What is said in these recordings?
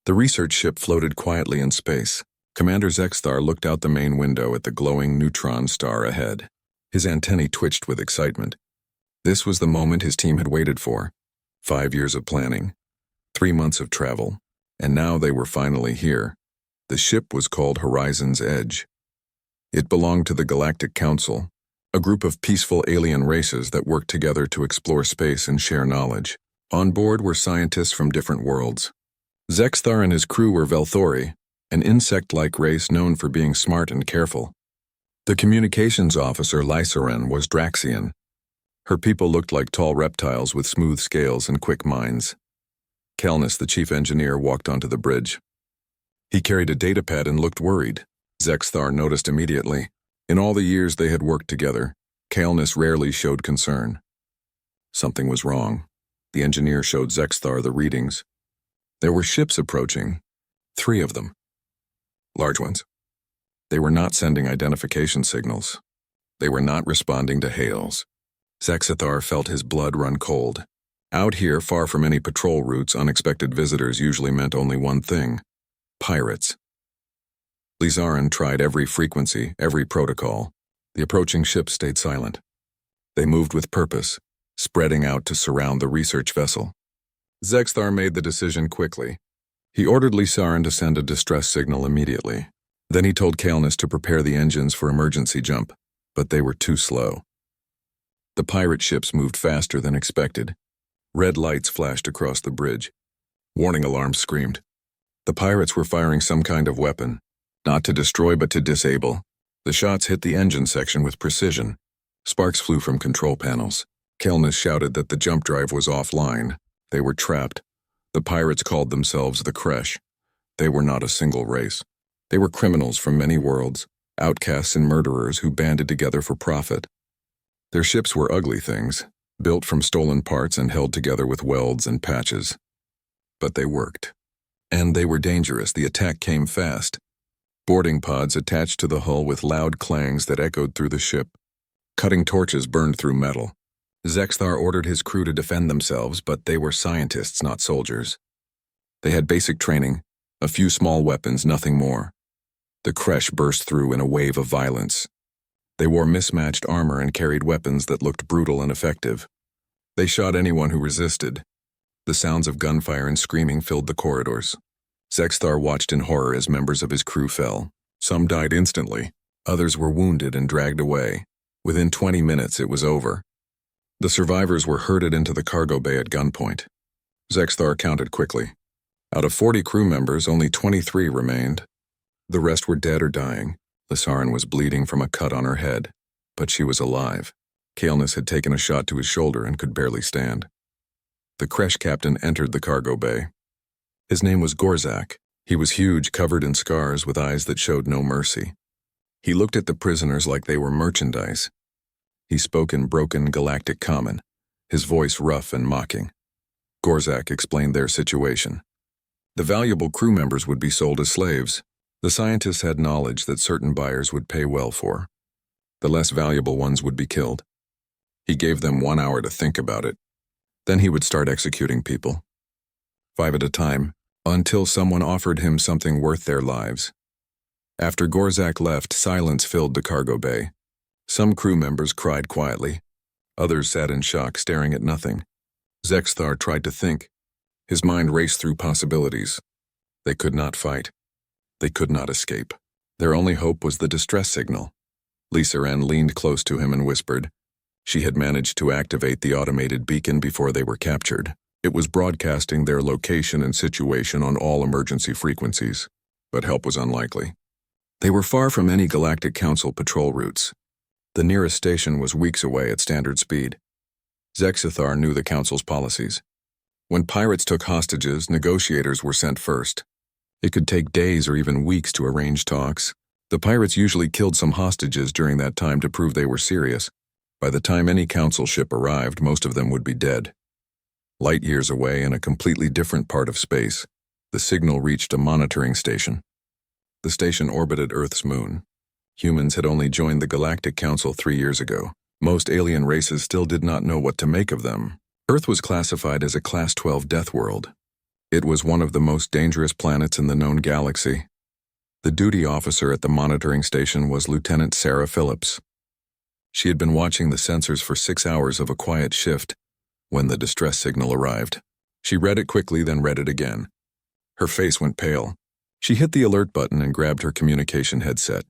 The research ship floated quietly in space. Commander Zexthar looked out the main window at the glowing neutron star ahead. His antennae twitched with excitement. This was the moment his team had waited for. 5 years of planning, 3 months of travel, and now they were finally here. The ship was called Horizon's Edge. It belonged to the Galactic Council, a group of peaceful alien races that worked together to explore space and share knowledge. On board were scientists from different worlds. Zexthar and his crew were Velthori, an insect-like race known for being smart and careful. The communications officer, Lysarin, was Draxian. Her people looked like tall reptiles with smooth scales and quick minds. Kelnis, the chief engineer, walked onto the bridge. He carried a datapad and looked worried. Zexthar noticed immediately. In all the years they had worked together, Kelnis rarely showed concern. Something was wrong. The engineer showed Zexthar the readings. There were ships approaching, 3 of them. Large ones. They were not sending identification signals. They were not responding to hails. Zexthar felt his blood run cold. Out here, far from any patrol routes, unexpected visitors usually meant only one thing: pirates. Lysarin tried every frequency, every protocol. The approaching ships stayed silent. They moved with purpose, spreading out to surround the research vessel. Zexthar made the decision quickly. He ordered Lysarin to send a distress signal immediately. Then he told Kelnis to prepare the engines for emergency jump, but they were too slow. The pirate ships moved faster than expected. Red lights flashed across the bridge. Warning alarms screamed. The pirates were firing some kind of weapon, not to destroy but to disable. The shots hit the engine section with precision. Sparks flew from control panels. Kelnis shouted that the jump drive was offline. They were trapped. The pirates called themselves the Kresh. They were not a single race. They were criminals from many worlds, outcasts and murderers who banded together for profit. Their ships were ugly things, built from stolen parts and held together with welds and patches. But they worked. And they were dangerous. The attack came fast. Boarding pods attached to the hull with loud clangs that echoed through the ship. Cutting torches burned through metal. Zexthar ordered his crew to defend themselves, but they were scientists, not soldiers. They had basic training, a few small weapons, nothing more. The Kresh burst through in a wave of violence. They wore mismatched armor and carried weapons that looked brutal and effective. They shot anyone who resisted. The sounds of gunfire and screaming filled the corridors. Zexthar watched in horror as members of his crew fell. Some died instantly. Others were wounded and dragged away. Within 20 minutes, it was over. The survivors were herded into the cargo bay at gunpoint. Zexthar counted quickly. Out of 40 crew members, only 23 remained. The rest were dead or dying. Lysarin was bleeding from a cut on her head, but she was alive. Kelnis had taken a shot to his shoulder and could barely stand. The Kresh captain entered the cargo bay. His name was Gorzak. He was huge, covered in scars, with eyes that showed no mercy. He looked at the prisoners like they were merchandise. He spoke in broken galactic common, his voice rough and mocking. Gorzak explained their situation. The valuable crew members would be sold as slaves. The scientists had knowledge that certain buyers would pay well for. The less valuable ones would be killed. He gave them 1 hour to think about it. Then he would start executing people. 5 at a time, until someone offered him something worth their lives. After Gorzak left, silence filled the cargo bay. Some crew members cried quietly. Others sat in shock, staring at nothing. Zexthar tried to think. His mind raced through possibilities. They could not fight. They could not escape. Their only hope was the distress signal. Lysarin leaned close to him and whispered. She had managed to activate the automated beacon before they were captured. It was broadcasting their location and situation on all emergency frequencies, but help was unlikely. They were far from any Galactic Council patrol routes. The nearest station was weeks away at standard speed. Zexthar knew the Council's policies. When pirates took hostages, negotiators were sent first. It could take days or even weeks to arrange talks. The pirates usually killed some hostages during that time to prove they were serious. By the time any council ship arrived, most of them would be dead. Light years away in a completely different part of space, the signal reached a monitoring station. The station orbited Earth's moon. Humans had only joined the Galactic Council 3 years ago. Most alien races still did not know what to make of them. Earth was classified as a Class 12 death world. It was one of the most dangerous planets in the known galaxy. The duty officer at the monitoring station was Lieutenant Sarah Phillips. She had been watching the sensors for 6 hours of a quiet shift when the distress signal arrived. She read it quickly, then read it again. Her face went pale. She hit the alert button and grabbed her communication headset.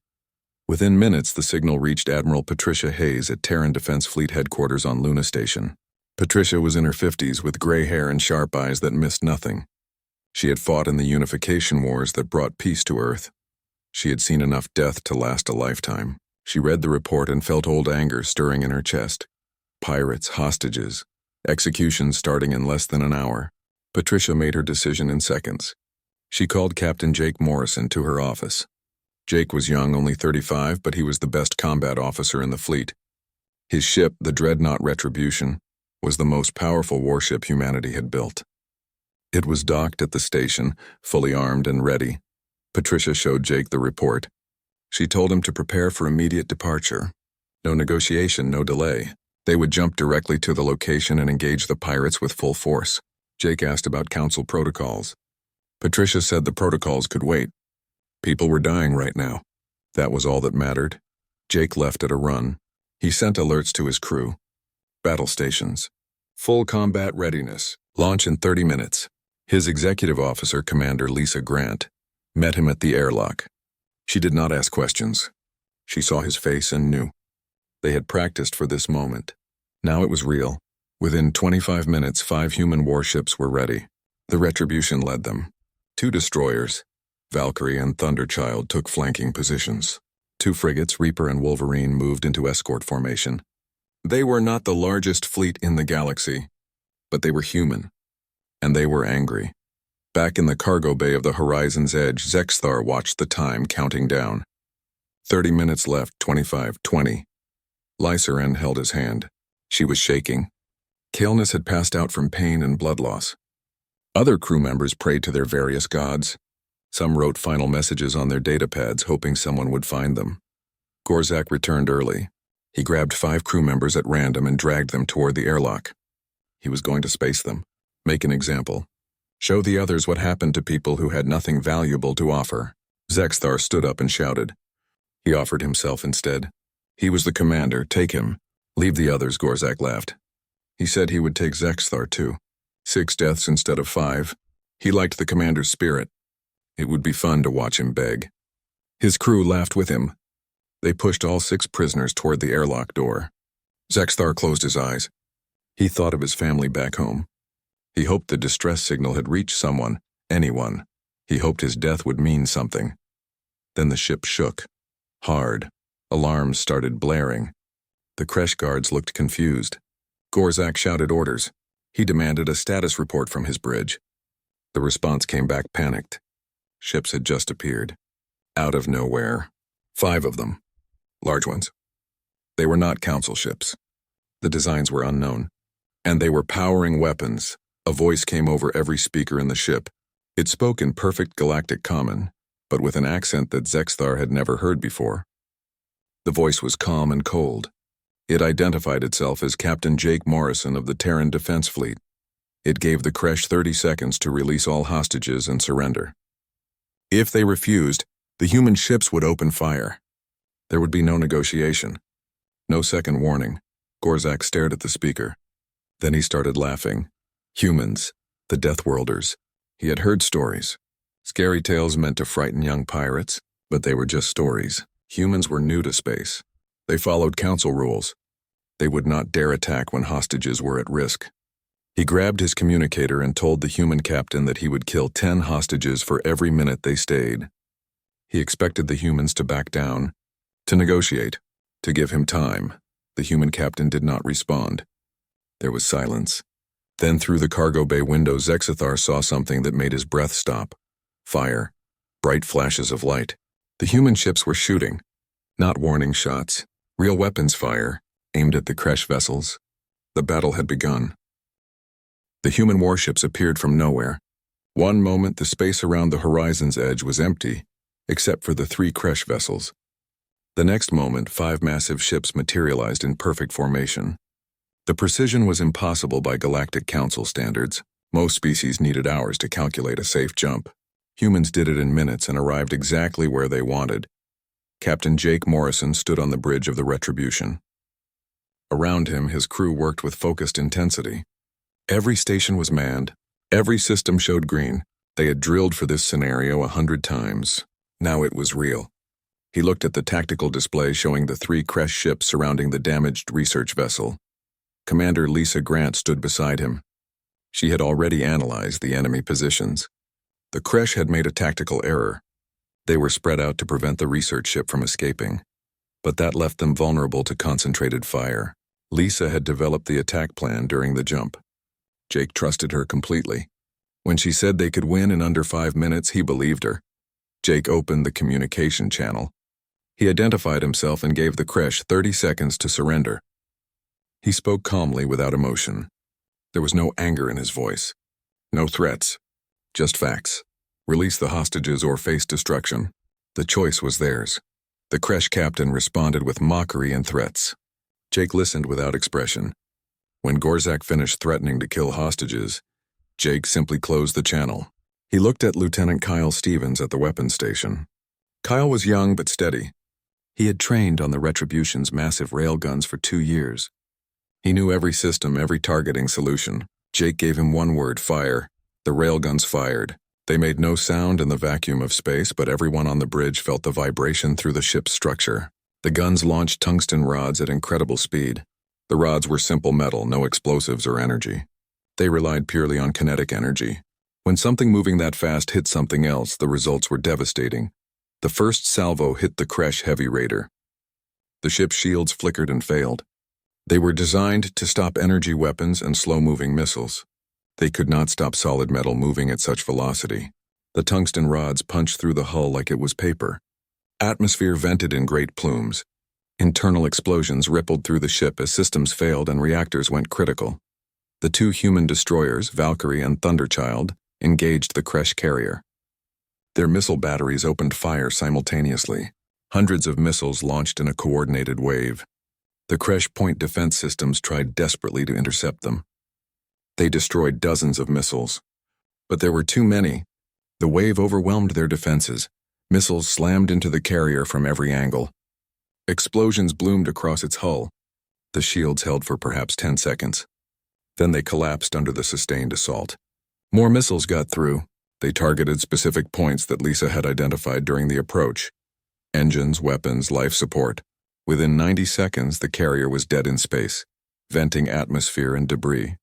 Within minutes, the signal reached Admiral Patricia Hayes at Terran Defense Fleet Headquarters on Luna Station. Patricia was in her 50s with gray hair and sharp eyes that missed nothing. She had fought in the unification wars that brought peace to Earth. She had seen enough death to last a lifetime. She read the report and felt old anger stirring in her chest. Pirates, hostages, executions starting in less than an hour. Patricia made her decision in seconds. She called Captain Jake Morrison to her office. Jake was young, only 35, but he was the best combat officer in the fleet. His ship, the dreadnought Retribution, was the most powerful warship humanity had built. It was docked at the station, fully armed and ready. Patricia showed Jake the report. She told him to prepare for immediate departure. No negotiation, no delay. They would jump directly to the location and engage the pirates with full force. Jake asked about Council protocols. Patricia said the protocols could wait. People were dying right now. That was all that mattered. Jake left at a run. He sent alerts to his crew. Battle stations. Full combat readiness. Launch in 30 minutes. His executive officer, Commander Lisa Grant, met him at the airlock. She did not ask questions. She saw his face and knew. They had practiced for this moment. Now it was real. Within 25 minutes, 5 human warships were ready. The Retribution led them. 2 destroyers, Valkyrie and Thunderchild, took flanking positions. 2 frigates, Reaper and Wolverine, moved into escort formation. They were not the largest fleet in the galaxy, but they were human, and they were angry. Back in the cargo bay of the Horizon's Edge, Zexthar watched the time counting down. 30 minutes left, 25, 20. Lysarin held his hand. She was shaking. Kalenus had passed out from pain and blood loss. Other crew members prayed to their various gods. Some wrote final messages on their datapads, hoping someone would find them. Gorzak returned early. He grabbed 5 crew members at random and dragged them toward the airlock. He was going to space them, make an example, show the others what happened to people who had nothing valuable to offer. Zexthar stood up and shouted. He offered himself instead. He was the commander, take him. Leave the others, Gorzak laughed. He said he would take Zexthar too. 6 deaths instead of 5. He liked the commander's spirit. It would be fun to watch him beg. His crew laughed with him. They pushed all 6 prisoners toward the airlock door. Zexthar closed his eyes. He thought of his family back home. He hoped the distress signal had reached someone, anyone. He hoped his death would mean something. Then the ship shook. Hard. Alarms started blaring. The Kresh guards looked confused. Gorzak shouted orders. He demanded a status report from his bridge. The response came back panicked. Ships had just appeared. Out of nowhere. 5 of them. Large ones. They were not council ships. The designs were unknown. And they were powering weapons. A voice came over every speaker in the ship. It spoke in perfect galactic common, but with an accent that Zexthar had never heard before. The voice was calm and cold. It identified itself as Captain Jake Morrison of the Terran Defense Fleet. It gave the Kresh 30 seconds to release all hostages and surrender. If they refused, the human ships would open fire. There would be no negotiation. No second warning. Gorzak stared at the speaker. Then he started laughing. Humans, the Deathworlders. He had heard stories. Scary tales meant to frighten young pirates, but they were just stories. Humans were new to space. They followed council rules. They would not dare attack when hostages were at risk. He grabbed his communicator and told the human captain that he would kill 10 hostages for every minute they stayed. He expected the humans to back down, to negotiate, to give him time. The human captain did not respond. There was silence. Then through the cargo bay window, Zexthar saw something that made his breath stop. Fire. Bright flashes of light. The human ships were shooting. Not warning shots. Real weapons fire, aimed at the Kresh vessels. The battle had begun. The human warships appeared from nowhere. One moment, the space around the Horizon's Edge was empty, except for the 3 Kresh vessels. The next moment, 5 massive ships materialized in perfect formation. The precision was impossible by Galactic Council standards. Most species needed hours to calculate a safe jump. Humans did it in minutes and arrived exactly where they wanted. Captain Jake Morrison stood on the bridge of the Retribution. Around him, his crew worked with focused intensity. Every station was manned. Every system showed green. They had drilled for this scenario 100 times. Now it was real. He looked at the tactical display showing the 3 Kresh ships surrounding the damaged research vessel. Commander Lisa Grant stood beside him. She had already analyzed the enemy positions. The Kresh had made a tactical error. They were spread out to prevent the research ship from escaping, but that left them vulnerable to concentrated fire. Lisa had developed the attack plan during the jump. Jake trusted her completely. When she said they could win in under 5 minutes, he believed her. Jake opened the communication channel. He identified himself and gave the Kresh 30 seconds to surrender. He spoke calmly without emotion. There was no anger in his voice. No threats. Just facts. Release the hostages or face destruction. The choice was theirs. The Kresh captain responded with mockery and threats. Jake listened without expression. When Gorzak finished threatening to kill hostages, Jake simply closed the channel. He looked at Lieutenant Kyle Stevens at the weapons station. Kyle was young but steady. He had trained on the Retribution's massive railguns for 2 years. He knew every system, every targeting solution. Jake gave him one word: fire. The railguns fired. They made no sound in the vacuum of space, but everyone on the bridge felt the vibration through the ship's structure. The guns launched tungsten rods at incredible speed. The rods were simple metal, no explosives or energy. They relied purely on kinetic energy. When something moving that fast hit something else, the results were devastating. The first salvo hit the Kresh Heavy Raider. The ship's shields flickered and failed. They were designed to stop energy weapons and slow-moving missiles. They could not stop solid metal moving at such velocity. The tungsten rods punched through the hull like it was paper. Atmosphere vented in great plumes. Internal explosions rippled through the ship as systems failed and reactors went critical. The 2 human destroyers, Valkyrie and Thunderchild, engaged the Kresh carrier. Their missile batteries opened fire simultaneously. Hundreds of missiles launched in a coordinated wave. The Kresh point defense systems tried desperately to intercept them. They destroyed dozens of missiles. But there were too many. The wave overwhelmed their defenses. Missiles slammed into the carrier from every angle. Explosions bloomed across its hull. The shields held for perhaps 10 seconds. Then they collapsed under the sustained assault. More missiles got through. They targeted specific points that Lisa had identified during the approach. Engines, weapons, life support. Within 90 seconds, the carrier was dead in space, venting atmosphere and debris.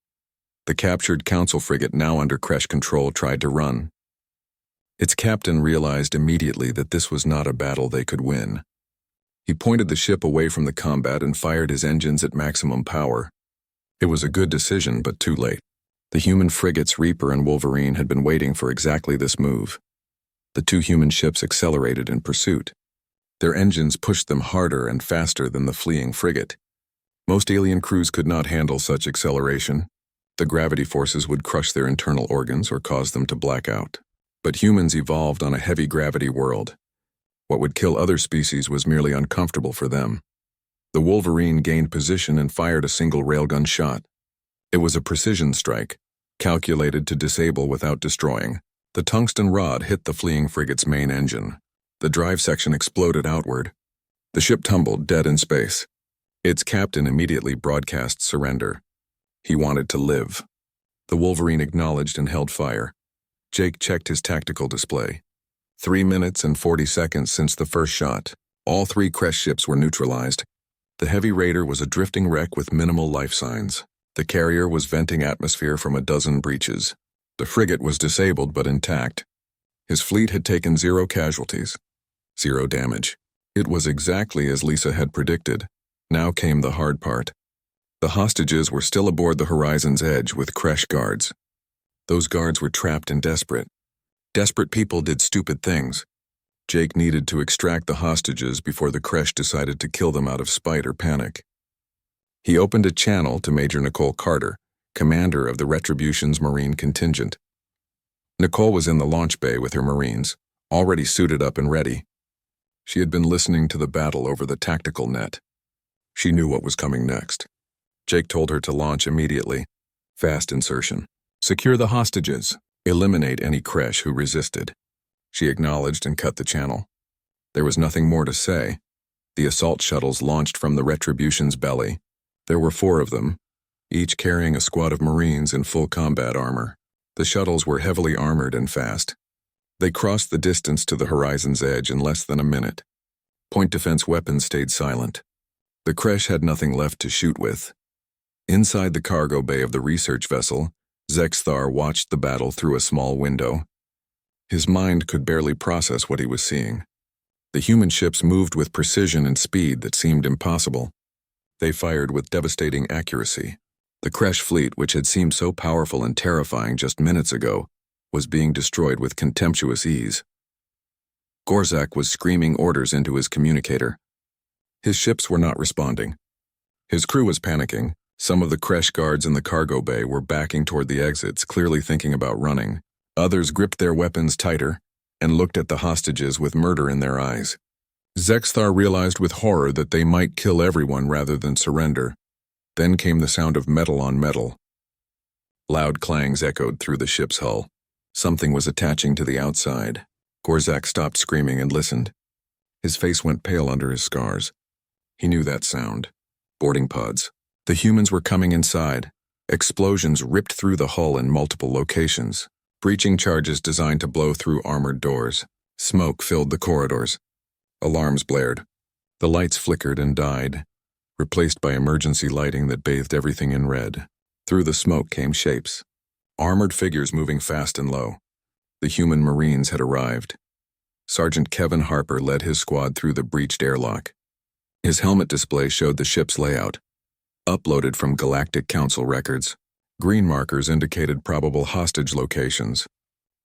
The captured Council frigate, now under Kresh control, tried to run. Its captain realized immediately that this was not a battle they could win. He pointed the ship away from the combat and fired his engines at maximum power. It was a good decision, but too late. The human frigates Reaper and Wolverine had been waiting for exactly this move. The 2 human ships accelerated in pursuit. Their engines pushed them harder and faster than the fleeing frigate. Most alien crews could not handle such acceleration. The gravity forces would crush their internal organs or cause them to black out. But humans evolved on a heavy gravity world. What would kill other species was merely uncomfortable for them. The Wolverine gained position and fired a single railgun shot. It was a precision strike, calculated to disable without destroying. The tungsten rod hit the fleeing frigate's main engine. The drive section exploded outward. The ship tumbled, dead in space. Its captain immediately broadcast surrender. He wanted to live. The Wolverine acknowledged and held fire. Jake checked his tactical display. 3 minutes and 40 seconds since the first shot. All 3 Kresh ships were neutralized. The Heavy Raider was a drifting wreck with minimal life signs. The carrier was venting atmosphere from a dozen breaches. The frigate was disabled but intact. His fleet had taken 0 casualties. 0 damage. It was exactly as Lisa had predicted. Now came the hard part. The hostages were still aboard the Horizon's Edge with Kresh guards. Those guards were trapped and desperate. Desperate people did stupid things. Jake needed to extract the hostages before the Kresh decided to kill them out of spite or panic. He opened a channel to Major Nicole Carter, commander of the Retribution's Marine contingent. Nicole was in the launch bay with her Marines, already suited up and ready. She had been listening to the battle over the tactical net. She knew what was coming next. Jake told her to launch immediately. Fast insertion. Secure the hostages. Eliminate any Kresh who resisted. She acknowledged and cut the channel. There was nothing more to say. The assault shuttles launched from the Retribution's belly. There were 4 of them, each carrying a squad of Marines in full combat armor. The shuttles were heavily armored and fast. They crossed the distance to the horizon's edge in less than a minute. Point defense weapons stayed silent. The Kresh had nothing left to shoot with. Inside the cargo bay of the research vessel, Zexthar watched the battle through a small window. His mind could barely process what he was seeing. The human ships moved with precision and speed that seemed impossible. They fired with devastating accuracy. The Kresh fleet, which had seemed so powerful and terrifying just minutes ago, was being destroyed with contemptuous ease. Gorzak was screaming orders into his communicator. His ships were not responding. His crew was panicking. Some of the Kresh guards in the cargo bay were backing toward the exits, clearly thinking about running. Others gripped their weapons tighter and looked at the hostages with murder in their eyes. Zexthar realized with horror that they might kill everyone rather than surrender. Then came the sound of metal on metal. Loud clangs echoed through the ship's hull. Something was attaching to the outside. Gorzak stopped screaming and listened. His face went pale under his scars. He knew that sound. Boarding pods. The humans were coming inside. Explosions ripped through the hull in multiple locations. Breaching charges designed to blow through armored doors. Smoke filled the corridors. Alarms blared. The lights flickered and died, replaced by emergency lighting that bathed everything in red. Through the smoke came shapes. Armored figures moving fast and low. The human Marines had arrived. Sergeant Kevin Harper led his squad through the breached airlock. His helmet display showed the ship's layout. Uploaded from Galactic Council records. Green markers indicated probable hostage locations.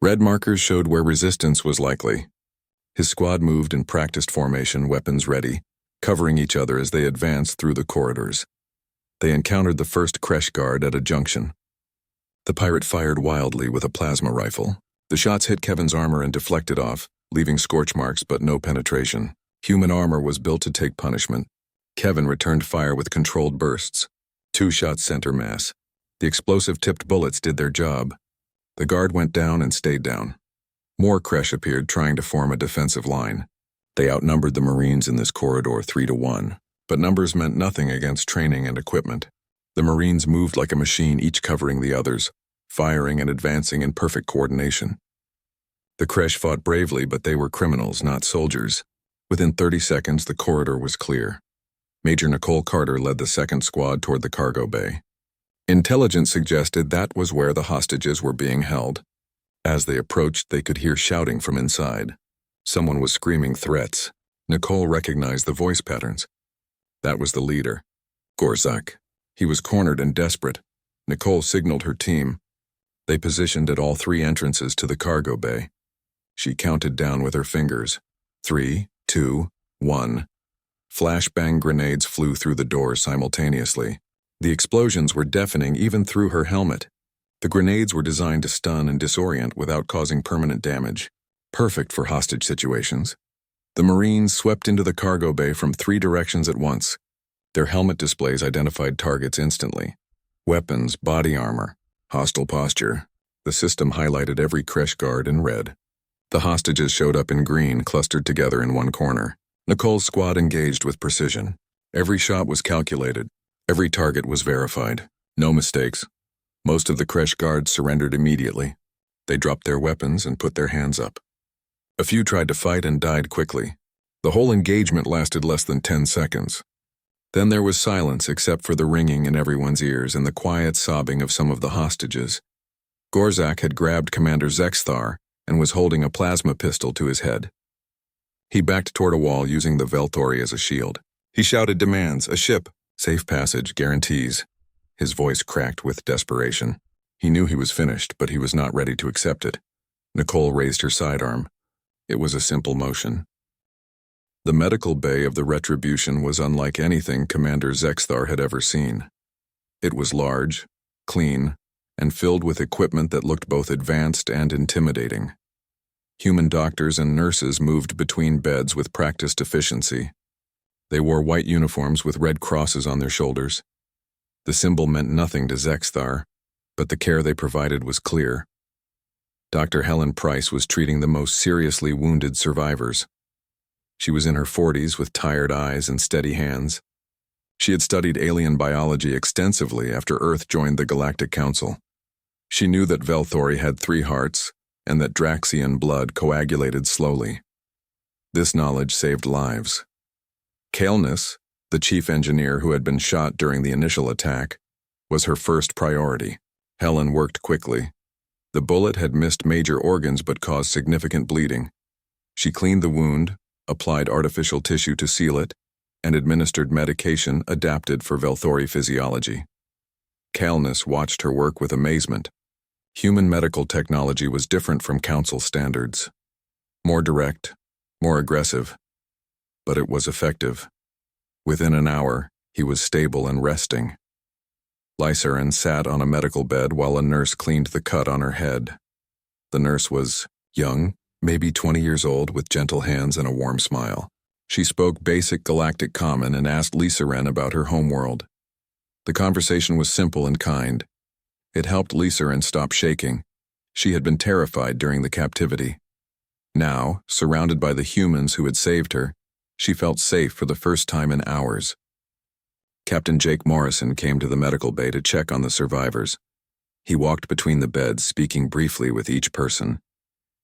Red markers showed where resistance was likely. His squad moved in practiced formation, weapons ready, covering each other as they advanced through the corridors. They encountered the first Kresh guard at a junction. The pirate fired wildly with a plasma rifle. The shots hit Kevin's armor and deflected off, leaving scorch marks but no penetration. Human armor was built to take punishment. Kevin returned fire with controlled bursts. 2 shots center mass. The explosive-tipped bullets did their job. The guard went down and stayed down. More Kresh appeared, trying to form a defensive line. They outnumbered the Marines in this corridor 3-1, but numbers meant nothing against training and equipment. The Marines moved like a machine, each covering the others, firing and advancing in perfect coordination. The Kresh fought bravely, but they were criminals, not soldiers. Within 30 seconds, the corridor was clear. Major Nicole Carter led the second squad toward the cargo bay. Intelligence suggested that was where the hostages were being held. As they approached, they could hear shouting from inside. Someone was screaming threats. Nicole recognized the voice patterns. That was the leader, Gorzak. He was cornered and desperate. Nicole signaled her team. They positioned at all 3 entrances to the cargo bay. She counted down with her fingers. 3, 2, 1. Flashbang grenades flew through the doors simultaneously. The explosions were deafening even through her helmet. The grenades were designed to stun and disorient without causing permanent damage. Perfect for hostage situations. The Marines swept into the cargo bay from 3 directions at once. Their helmet displays identified targets instantly. Weapons, body armor, hostile posture. The system highlighted every Kresh guard in red. The hostages showed up in green, clustered together in one corner. Nicole's squad engaged with precision. Every shot was calculated. Every target was verified. No mistakes. Most of the Kresh guards surrendered immediately. They dropped their weapons and put their hands up. A few tried to fight and died quickly. The whole engagement lasted less than 10 seconds. Then there was silence except for the ringing in everyone's ears and the quiet sobbing of some of the hostages. Gorzak had grabbed Commander Zexthar and was holding a plasma pistol to his head. He backed toward a wall using the Velthori as a shield. He shouted demands, a ship, safe passage, guarantees. His voice cracked with desperation. He knew he was finished, but he was not ready to accept it. Nicole raised her sidearm. It was a simple motion. The medical bay of the Retribution was unlike anything Commander Zexthar had ever seen. It was large, clean, and filled with equipment that looked both advanced and intimidating. Human doctors and nurses moved between beds with practiced efficiency. They wore white uniforms with red crosses on their shoulders. The symbol meant nothing to Zexthar, but the care they provided was clear. Dr. Helen Price was treating the most seriously wounded survivors. She was in her 40s with tired eyes and steady hands. She had studied alien biology extensively after Earth joined the Galactic Council. She knew that Velthori had 3 hearts and that Draxian blood coagulated slowly. This knowledge saved lives. Kalenus, the chief engineer who had been shot during the initial attack, was her first priority. Helen worked quickly. The bullet had missed major organs but caused significant bleeding. She cleaned the wound, applied artificial tissue to seal it, and administered medication adapted for Velthori physiology. Kalenus watched her work with amazement. Human medical technology was different from Council standards. More direct, more aggressive. But it was effective. Within an hour, he was stable and resting. Lysarin sat on a medical bed while a nurse cleaned the cut on her head. The nurse was young, maybe 20 years old, with gentle hands and a warm smile. She spoke basic galactic common and asked Lysarin about her homeworld. The conversation was simple and kind. It helped Lysarin stop shaking. She had been terrified during the captivity. Now, surrounded by the humans who had saved her, she felt safe for the first time in hours. Captain Jake Morrison came to the medical bay to check on the survivors. He walked between the beds, speaking briefly with each person.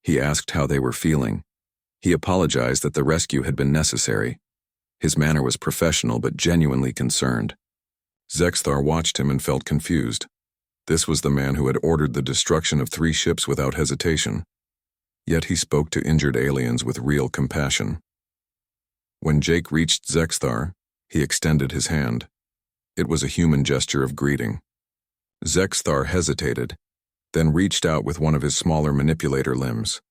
He asked how they were feeling. He apologized that the rescue had been necessary. His manner was professional but genuinely concerned. Zexthar watched him and felt confused. This was the man who had ordered the destruction of 3 ships without hesitation. Yet he spoke to injured aliens with real compassion. When Jake reached Zexthar, he extended his hand. It was a human gesture of greeting. Zexthar hesitated, then reached out with one of his smaller manipulator limbs.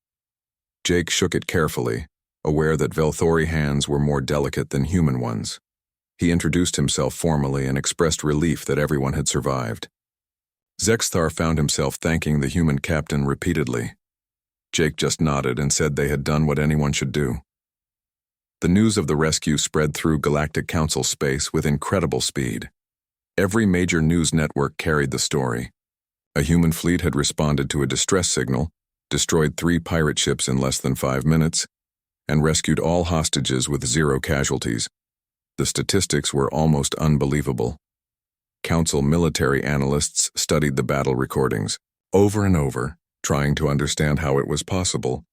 Jake shook it carefully, aware that Velthori hands were more delicate than human ones. He introduced himself formally and expressed relief that everyone had survived. Zexthar found himself thanking the human captain repeatedly. Jake just nodded and said they had done what anyone should do. The news of the rescue spread through Galactic Council space with incredible speed. Every major news network carried the story. A human fleet had responded to a distress signal, destroyed 3 pirate ships in less than 5 minutes, and rescued all hostages with 0 casualties. The statistics were almost unbelievable. Council military analysts studied the battle recordings over and over, trying to understand how it was possible.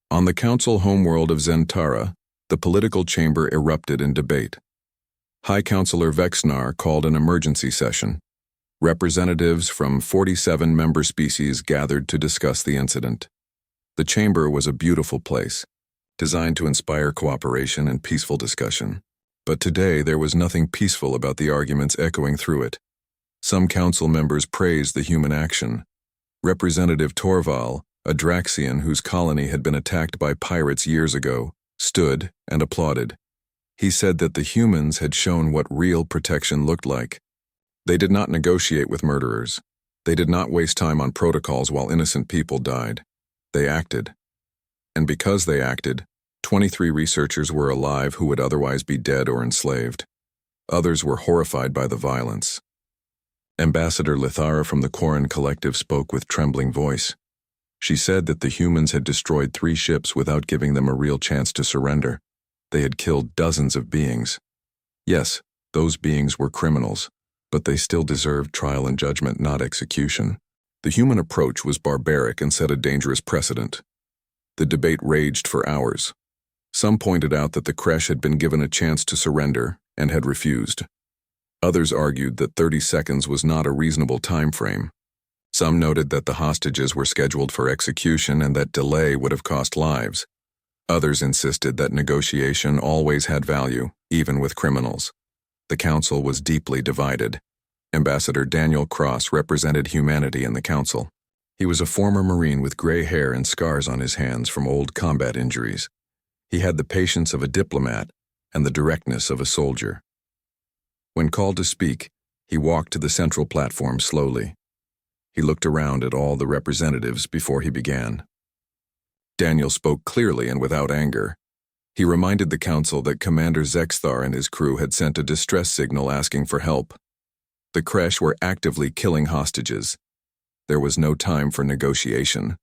On the Council homeworld of Zentara, the political chamber erupted in debate. High Councilor Vexnar called an emergency session. Representatives from 47 member species gathered to discuss the incident. The chamber was a beautiful place, designed to inspire cooperation and peaceful discussion. But today there was nothing peaceful about the arguments echoing through it. Some council members praised the human action. Representative Torval, a Draxian whose colony had been attacked by pirates years ago, stood and applauded. He said that the humans had shown what real protection looked like. They did not negotiate with murderers. They did not waste time on protocols while innocent people died. They acted. And because they acted, 23 researchers were alive who would otherwise be dead or enslaved. Others were horrified by the violence. Ambassador Lithara from the Quarren Collective spoke with trembling voice. She said that the humans had destroyed 3 ships without giving them a real chance to surrender. They had killed dozens of beings. Yes, those beings were criminals, but they still deserved trial and judgment, not execution. The human approach was barbaric and set a dangerous precedent. The debate raged for hours. Some pointed out that the Kresh had been given a chance to surrender and had refused. Others argued that 30 seconds was not a reasonable time frame. Some noted that the hostages were scheduled for execution and that delay would have cost lives. Others insisted that negotiation always had value, even with criminals. The council was deeply divided. Ambassador Daniel Cross represented humanity in the council. He was a former Marine with gray hair and scars on his hands from old combat injuries. He had the patience of a diplomat and the directness of a soldier. When called to speak, he walked to the central platform slowly. He looked around at all the representatives before he began. Daniel spoke clearly and without anger. He reminded the council that Commander Zexthar and his crew had sent a distress signal asking for help. The Kresh were actively killing hostages. There was no time for negotiation.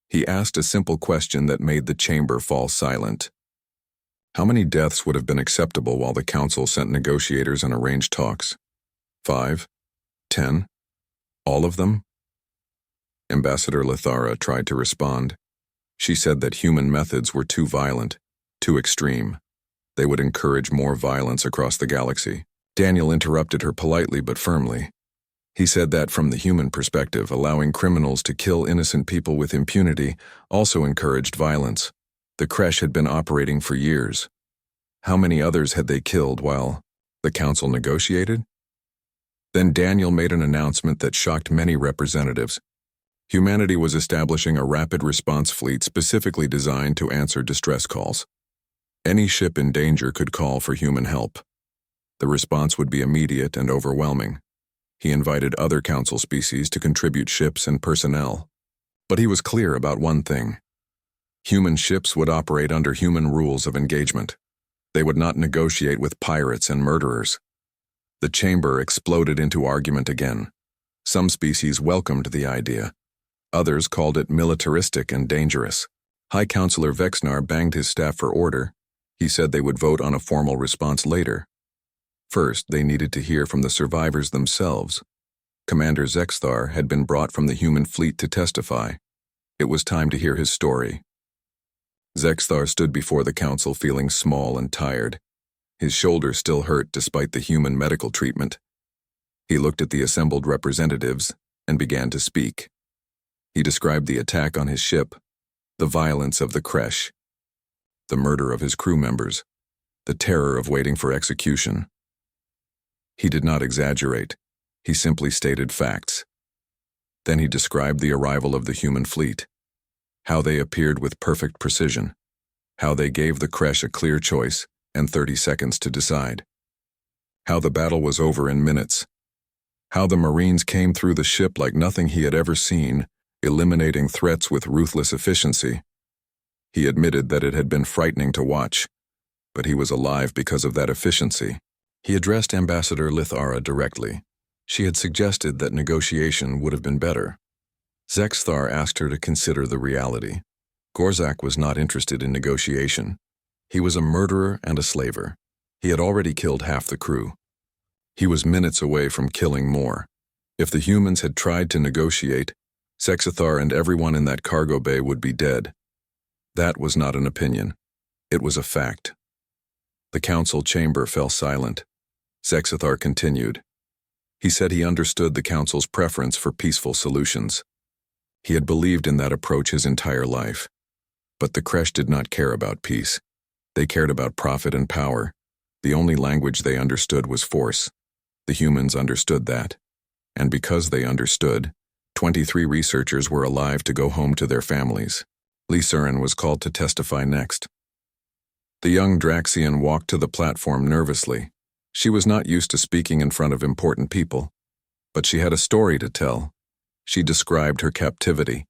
He asked a simple question that made the chamber fall silent. How many deaths would have been acceptable while the council sent negotiators and arranged talks? 5? 10? All of them? Ambassador Lithara tried to respond. She said that human methods were too violent, too extreme. They would encourage more violence across the galaxy. Daniel interrupted her politely but firmly. He said that from the human perspective, allowing criminals to kill innocent people with impunity also encouraged violence. The creche had been operating for years. How many others had they killed while the council negotiated? Then Daniel made an announcement that shocked many representatives. Humanity was establishing a rapid response fleet specifically designed to answer distress calls. Any ship in danger could call for human help. The response would be immediate and overwhelming. He invited other council species to contribute ships and personnel. But he was clear about one thing. Human ships would operate under human rules of engagement. They would not negotiate with pirates and murderers. The chamber exploded into argument again. Some species welcomed the idea. Others called it militaristic and dangerous. High Counselor Vexnar banged his staff for order. He said they would vote on a formal response later. First, they needed to hear from the survivors themselves. Commander Zexthar had been brought from the human fleet to testify. It was time to hear his story. Zexthar stood before the council feeling small and tired. His shoulder still hurt despite the human medical treatment. He looked at the assembled representatives and began to speak. He described the attack on his ship, the violence of the creche, the murder of his crew members, the terror of waiting for execution. He did not exaggerate. He simply stated facts. Then he described the arrival of the human fleet, how they appeared with perfect precision, how they gave the creche a clear choice and 30 seconds to decide, how the battle was over in minutes, how the Marines came through the ship like nothing he had ever seen, eliminating threats with ruthless efficiency. He admitted that it had been frightening to watch, but he was alive because of that efficiency. He addressed Ambassador Lithara directly. She had suggested that negotiation would have been better. Zexthar asked her to consider the reality. Gorzak was not interested in negotiation. He was a murderer and a slaver. He had already killed half the crew. He was minutes away from killing more. If the humans had tried to negotiate, Zexthar and everyone in that cargo bay would be dead. That was not an opinion. It was a fact. The council chamber fell silent. Zexthar continued. He said he understood the council's preference for peaceful solutions. He had believed in that approach his entire life. But the creche did not care about peace. They cared about profit and power. The only language they understood was force. The humans understood that. And because they understood, 23 researchers were alive to go home to their families. Lysurin was called to testify next. The young Draxian walked to the platform nervously. She was not used to speaking in front of important people, but she had a story to tell. She described her captivity,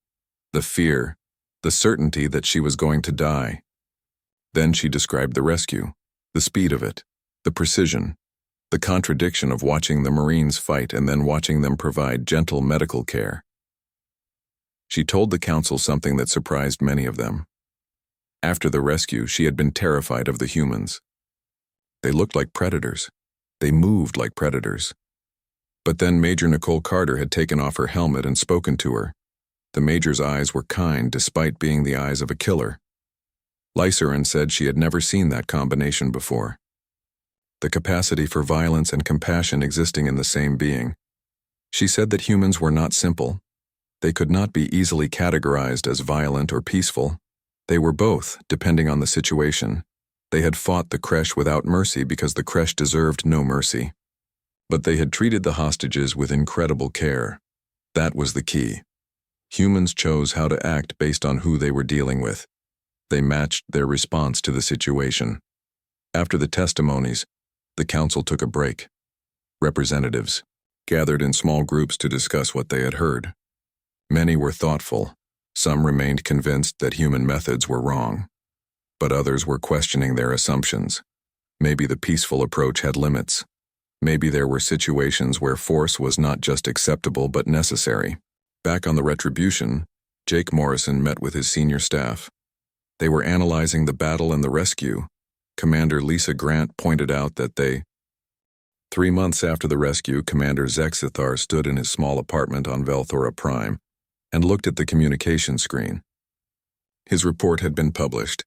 the fear, the certainty that she was going to die. Then she described the rescue, the speed of it, the precision, the contradiction of watching the Marines fight and then watching them provide gentle medical care. She told the council something that surprised many of them. After the rescue, she had been terrified of the humans. They looked like predators. They moved like predators. But then Major Nicole Carter had taken off her helmet and spoken to her. The Major's eyes were kind despite being the eyes of a killer. Lysurin said she had never seen that combination before. The capacity for violence and compassion existing in the same being. She said that humans were not simple. They could not be easily categorized as violent or peaceful. They were both, depending on the situation. They had fought the creche without mercy because the creche deserved no mercy. But they had treated the hostages with incredible care. That was the key. Humans chose how to act based on who they were dealing with. They matched their response to the situation. After the testimonies, the council took a break. Representatives gathered in small groups to discuss what they had heard. Many were thoughtful. Some remained convinced that human methods were wrong. But others were questioning their assumptions. Maybe the peaceful approach had limits. Maybe there were situations where force was not just acceptable but necessary. Back on the Retribution, Jake Morrison met with his senior staff. They were analyzing the battle and the rescue. Commander Lisa Grant pointed out that 3 months after the rescue, Commander Zexithar stood in his small apartment on Velthora Prime and looked at the communication screen. His report had been published.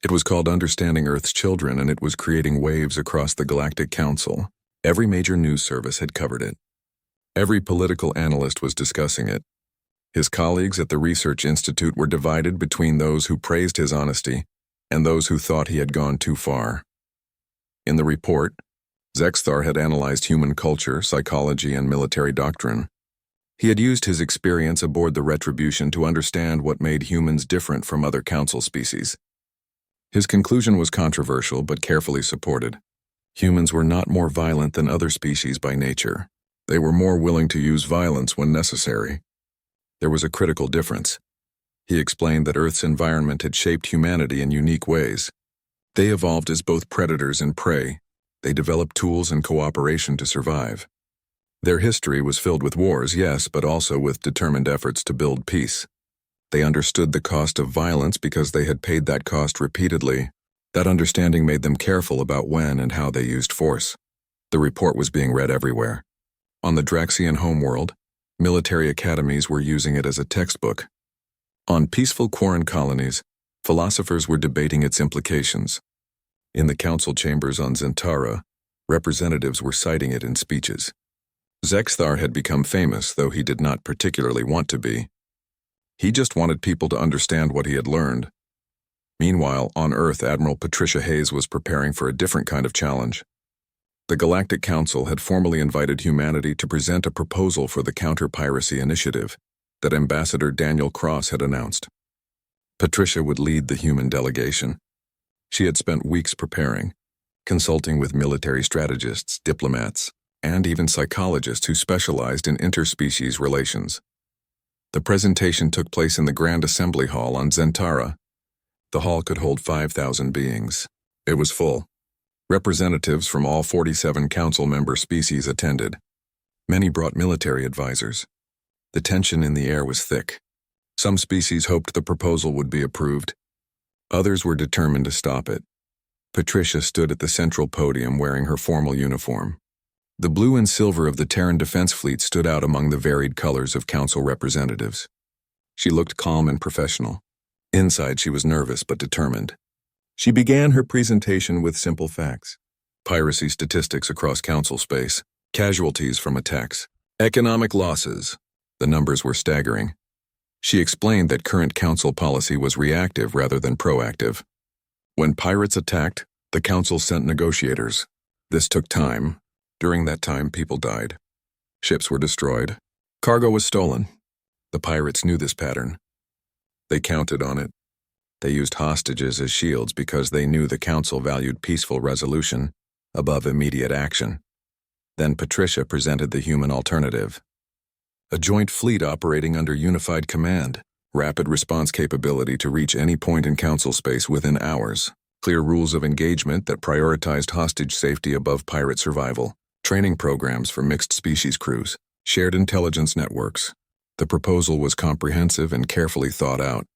It was called Understanding Earth's Children, and it was creating waves across the Galactic Council. Every major news service had covered it. Every political analyst was discussing it. His colleagues at the Research Institute were divided between those who praised his honesty and those who thought he had gone too far. In the report, Zexthar had analyzed human culture, psychology, and military doctrine. He had used his experience aboard the Retribution to understand what made humans different from other Council species. His conclusion was controversial but carefully supported. Humans were not more violent than other species by nature. They were more willing to use violence when necessary. There was a critical difference. He explained that Earth's environment had shaped humanity in unique ways. They evolved as both predators and prey. They developed tools and cooperation to survive. Their history was filled with wars, yes, but also with determined efforts to build peace. They understood the cost of violence because they had paid that cost repeatedly. That understanding made them careful about when and how they used force. The report was being read everywhere. On the Draxian homeworld, military academies were using it as a textbook. On peaceful Quarren colonies, philosophers were debating its implications. In the council chambers on Zentara, representatives were citing it in speeches. Zexthar had become famous, though he did not particularly want to be. He just wanted people to understand what he had learned. Meanwhile, on Earth, Admiral Patricia Hayes was preparing for a different kind of challenge. The Galactic Council had formally invited humanity to present a proposal for the counter-piracy initiative that Ambassador Daniel Cross had announced. Patricia would lead the human delegation. She had spent weeks preparing, consulting with military strategists, diplomats, and even psychologists who specialized in interspecies relations. The presentation took place in the Grand Assembly Hall on Zentara. The hall could hold 5,000 beings. It was full. Representatives from all 47 council member species attended. Many brought military advisors. The tension in the air was thick. Some species hoped the proposal would be approved. Others were determined to stop it. Patricia stood at the central podium wearing her formal uniform. The blue and silver of the Terran Defense Fleet stood out among the varied colors of council representatives. She looked calm and professional. Inside, she was nervous but determined. She began her presentation with simple facts. Piracy statistics across council space, casualties from attacks, economic losses. The numbers were staggering. She explained that current council policy was reactive rather than proactive. When pirates attacked, the council sent negotiators. This took time. During that time, people died. Ships were destroyed. Cargo was stolen. The pirates knew this pattern. They counted on it. They used hostages as shields because they knew the council valued peaceful resolution above immediate action. Then Patricia presented the human alternative. A joint fleet operating under unified command, rapid response capability to reach any point in council space within hours, clear rules of engagement that prioritized hostage safety above pirate survival, training programs for mixed species crews, shared intelligence networks. The proposal was comprehensive and carefully thought out.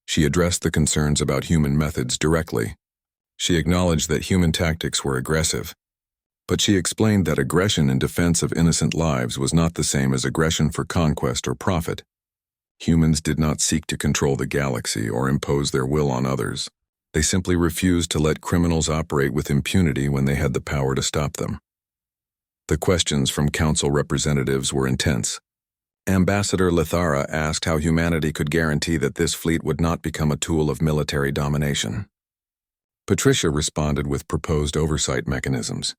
She addressed the concerns about human methods directly. She acknowledged that human tactics were aggressive, but she explained that aggression in defense of innocent lives was not the same as aggression for conquest or profit. Humans did not seek to control the galaxy or impose their will on others. They simply refused to let criminals operate with impunity when they had the power to stop them. The questions from council representatives were intense. Ambassador Lithara asked how humanity could guarantee that this fleet would not become a tool of military domination. Patricia responded with proposed oversight mechanisms,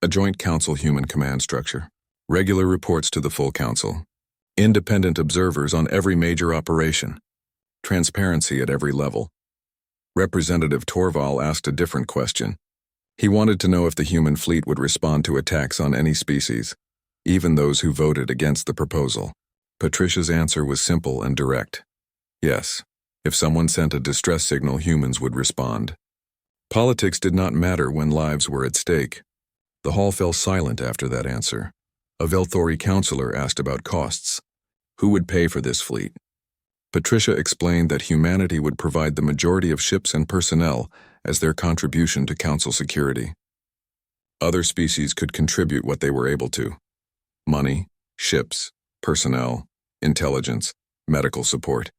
a joint council human command structure, regular reports to the full council, independent observers on every major operation, transparency at every level. Representative Torval asked a different question. He wanted to know if the human fleet would respond to attacks on any species, even those who voted against the proposal. Patricia's answer was simple and direct. Yes, if someone sent a distress signal, humans would respond. Politics did not matter when lives were at stake. The hall fell silent after that answer. A Velthori counselor asked about costs. Who would pay for this fleet? Patricia explained that humanity would provide the majority of ships and personnel as their contribution to council security. Other species could contribute what they were able to: money, ships, personnel, intelligence, medical support.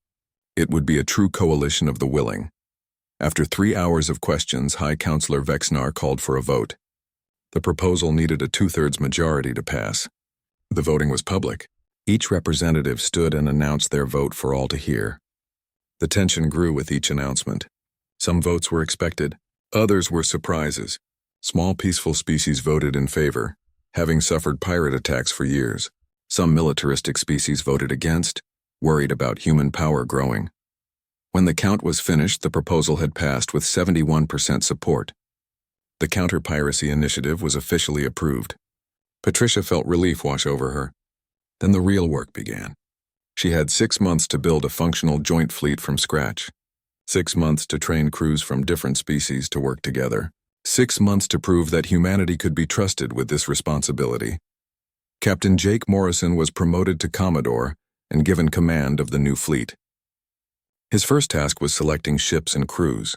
It would be a true coalition of the willing. After 3 hours of questions, High Counselor Vexnar called for a vote. The proposal needed a 2/3 majority to pass. The voting was public. Each representative stood and announced their vote for all to hear. The tension grew with each announcement. Some votes were expected, others were surprises. Small peaceful species voted in favor, having suffered pirate attacks for years. Some militaristic species voted against, worried about human power growing. When the count was finished, the proposal had passed with 71% support. The counter-piracy initiative was officially approved. Patricia felt relief wash over her. Then the real work began. She had 6 months to build a functional joint fleet from scratch. 6 months to train crews from different species to work together. 6 months to prove that humanity could be trusted with this responsibility. Captain Jake Morrison was promoted to Commodore and given command of the new fleet. His first task was selecting ships and crews.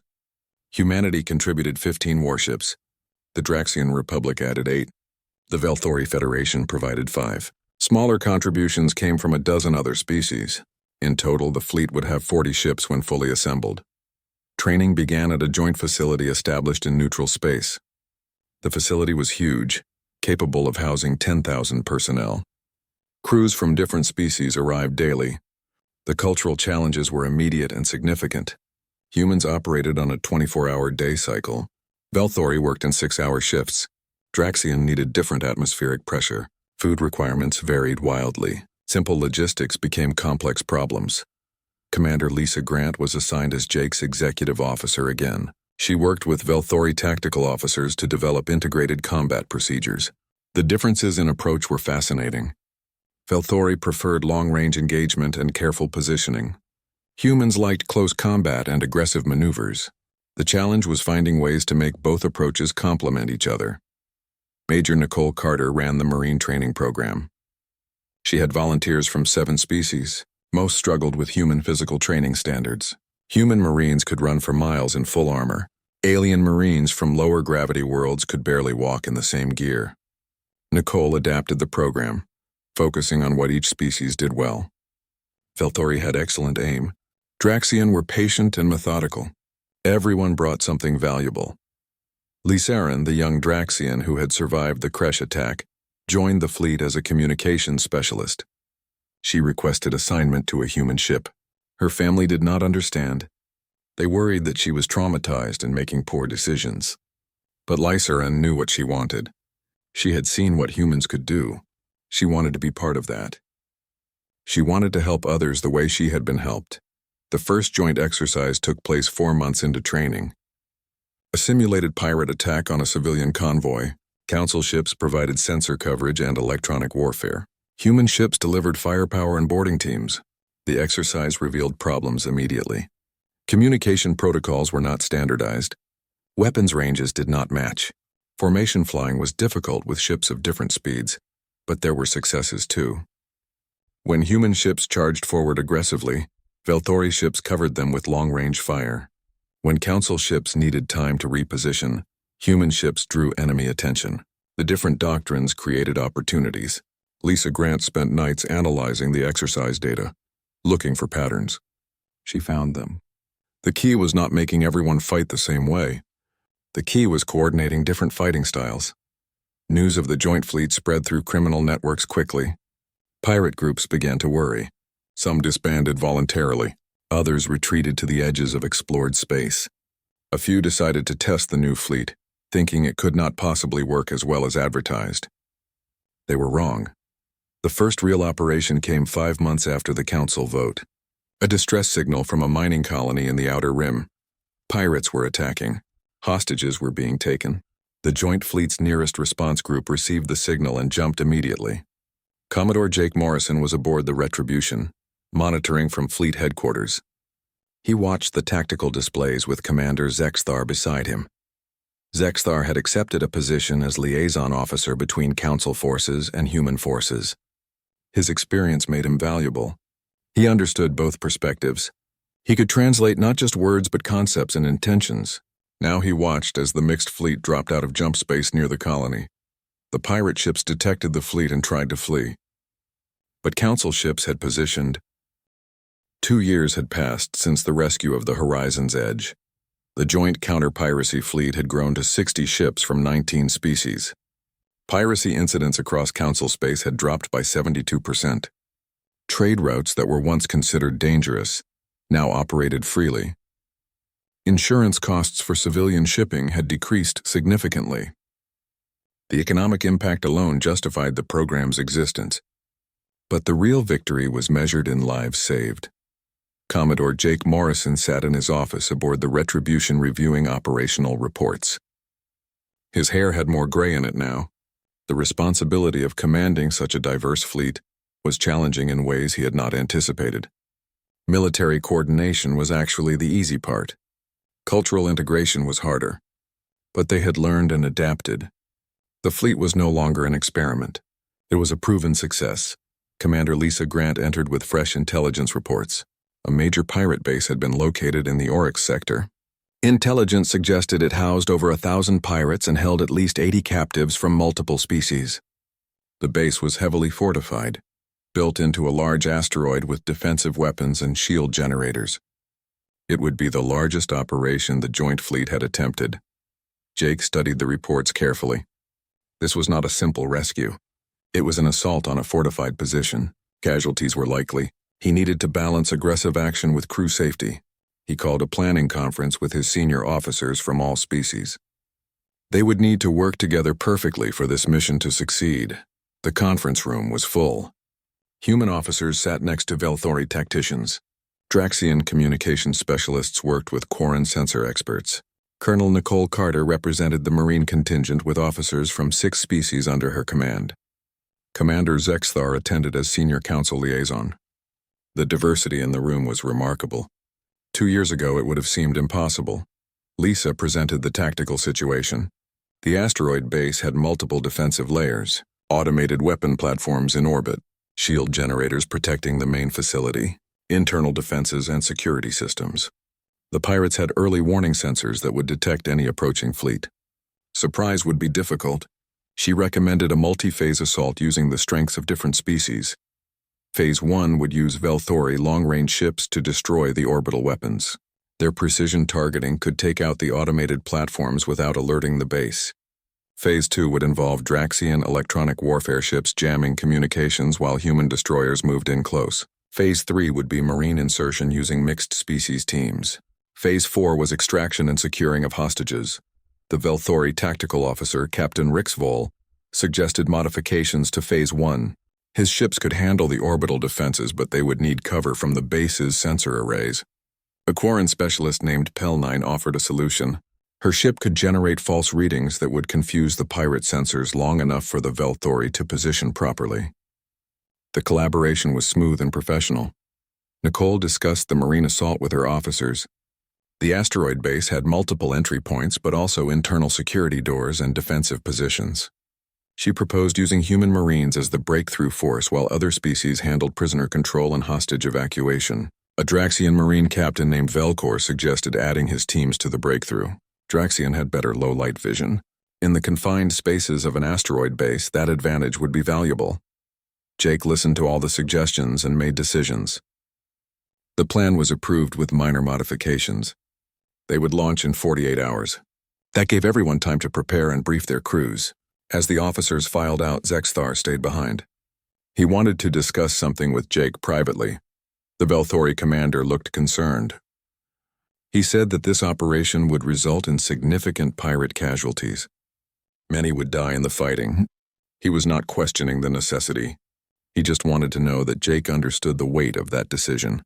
Humanity contributed 15 warships. The Draxian Republic added 8. The Velthori Federation provided 5. Smaller contributions came from a dozen other species. In total, the fleet would have 40 ships when fully assembled. Training began at a joint facility established in neutral space. The facility was huge, capable of housing 10,000 personnel. Crews from different species arrived daily. The cultural challenges were immediate and significant. Humans operated on a 24-hour day cycle. Velthori worked in 6-hour shifts. Draxian needed different atmospheric pressure. Food requirements varied wildly. Simple logistics became complex problems. Commander Lisa Grant was assigned as Jake's executive officer again. She worked with Velthori tactical officers to develop integrated combat procedures. The differences in approach were fascinating. Velthori preferred long-range engagement and careful positioning. Humans liked close combat and aggressive maneuvers. The challenge was finding ways to make both approaches complement each other. Major Nicole Carter ran the Marine training program. She had volunteers from 7 species. Most struggled with human physical training standards. Human Marines could run for miles in full armor. Alien Marines from lower gravity worlds could barely walk in the same gear. Nicole adapted the program, focusing on what each species did well. Velthori had excellent aim. Draxian were patient and methodical. Everyone brought something valuable. Lysarin, the young Draxian who had survived the Kresh attack, joined the fleet as a communications specialist. She requested assignment to a human ship. Her family did not understand. They worried that she was traumatized and making poor decisions. But Lysarin knew what she wanted. She had seen what humans could do. She wanted to be part of that. She wanted to help others the way she had been helped. The first joint exercise took place 4 months into training. A simulated pirate attack on a civilian convoy. Council ships provided sensor coverage and electronic warfare. Human ships delivered firepower and boarding teams. The exercise revealed problems immediately. Communication protocols were not standardized. Weapons ranges did not match. Formation flying was difficult with ships of different speeds, but there were successes too. When human ships charged forward aggressively, Velthori ships covered them with long-range fire. When Council ships needed time to reposition, human ships drew enemy attention. The different doctrines created opportunities. Lisa Grant spent nights analyzing the exercise data, looking for patterns. She found them. The key was not making everyone fight the same way. The key was coordinating different fighting styles. News of the joint fleet spread through criminal networks quickly. Pirate groups began to worry. Some disbanded voluntarily. Others retreated to the edges of explored space. A few decided to test the new fleet, thinking it could not possibly work as well as advertised. They were wrong. The first real operation came 5 months after the council vote. A distress signal from a mining colony in the Outer Rim. Pirates were attacking. Hostages were being taken. The joint fleet's nearest response group received the signal and jumped immediately. Commodore Jake Morrison was aboard the Retribution, monitoring from fleet headquarters. He watched the tactical displays with Commander Zexthar beside him. Zexthar had accepted a position as liaison officer between Council forces and human forces. His experience made him valuable. He understood both perspectives. He could translate not just words but concepts and intentions. Now he watched as the mixed fleet dropped out of jump space near the colony. The pirate ships detected the fleet and tried to flee. But Council ships had positioned. 2 years had passed since the rescue of the Horizon's Edge. The joint counter-piracy fleet had grown to 60 ships from 19 species. Piracy incidents across Council space had dropped by 72%. Trade routes that were once considered dangerous now operated freely. Insurance costs for civilian shipping had decreased significantly. The economic impact alone justified the program's existence. But the real victory was measured in lives saved. Commodore Jake Morrison sat in his office aboard the Retribution reviewing operational reports. His hair had more gray in it now. The responsibility of commanding such a diverse fleet was challenging in ways he had not anticipated. Military coordination was actually the easy part. Cultural integration was harder. But they had learned and adapted. The fleet was no longer an experiment. It was a proven success. Commander Lisa Grant entered with fresh intelligence reports. A major pirate base had been located in the Oryx sector. Intelligence suggested it housed over 1,000 pirates and held at least 80 captives from multiple species. The base was heavily fortified, built into a large asteroid with defensive weapons and shield generators. It would be the largest operation the joint fleet had attempted. Jake studied the reports carefully. This was not a simple rescue. It was an assault on a fortified position. Casualties were likely. He needed to balance aggressive action with crew safety. He called a planning conference with his senior officers from all species. They would need to work together perfectly for this mission to succeed. The conference room was full. Human officers sat next to Velthori tacticians. Draxian communication specialists worked with Quarren sensor experts. Colonel Nicole Carter represented the Marine contingent with officers from 6 species under her command. Commander Zexthar attended as senior council liaison. The diversity in the room was remarkable. 2 years ago it would have seemed impossible. Lisa presented the tactical situation. The asteroid base had multiple defensive layers, automated weapon platforms in orbit, shield generators protecting the main facility, internal defenses and security systems. The pirates had early warning sensors that would detect any approaching fleet. Surprise would be difficult. She recommended a multi-phase assault using the strengths of different species. Phase 1 would use Velthori long-range ships to destroy the orbital weapons. Their precision targeting could take out the automated platforms without alerting the base. Phase 2 would involve Draxian electronic warfare ships jamming communications while human destroyers moved in close. Phase 3 would be marine insertion using mixed species teams. Phase 4 was extraction and securing of hostages. The Velthori tactical officer, Captain Rixvol, suggested modifications to Phase 1. His ships could handle the orbital defenses, but they would need cover from the base's sensor arrays. A Quarren specialist named Pelnine offered a solution. Her ship could generate false readings that would confuse the pirate sensors long enough for the Velthori to position properly. The collaboration was smooth and professional. Nicole discussed the marine assault with her officers. The asteroid base had multiple entry points but also internal security doors and defensive positions. She proposed using human marines as the breakthrough force while other species handled prisoner control and hostage evacuation. A Draxian marine captain named Velcor suggested adding his teams to the breakthrough. Draxian had better low-light vision. In the confined spaces of an asteroid base, that advantage would be valuable. Jake listened to all the suggestions and made decisions. The plan was approved with minor modifications. They would launch in 48 hours. That gave everyone time to prepare and brief their crews. As the officers filed out, Zexthar stayed behind. He wanted to discuss something with Jake privately. The Velthori commander looked concerned. He said that this operation would result in significant pirate casualties. Many would die in the fighting. He was not questioning the necessity. He just wanted to know that Jake understood the weight of that decision.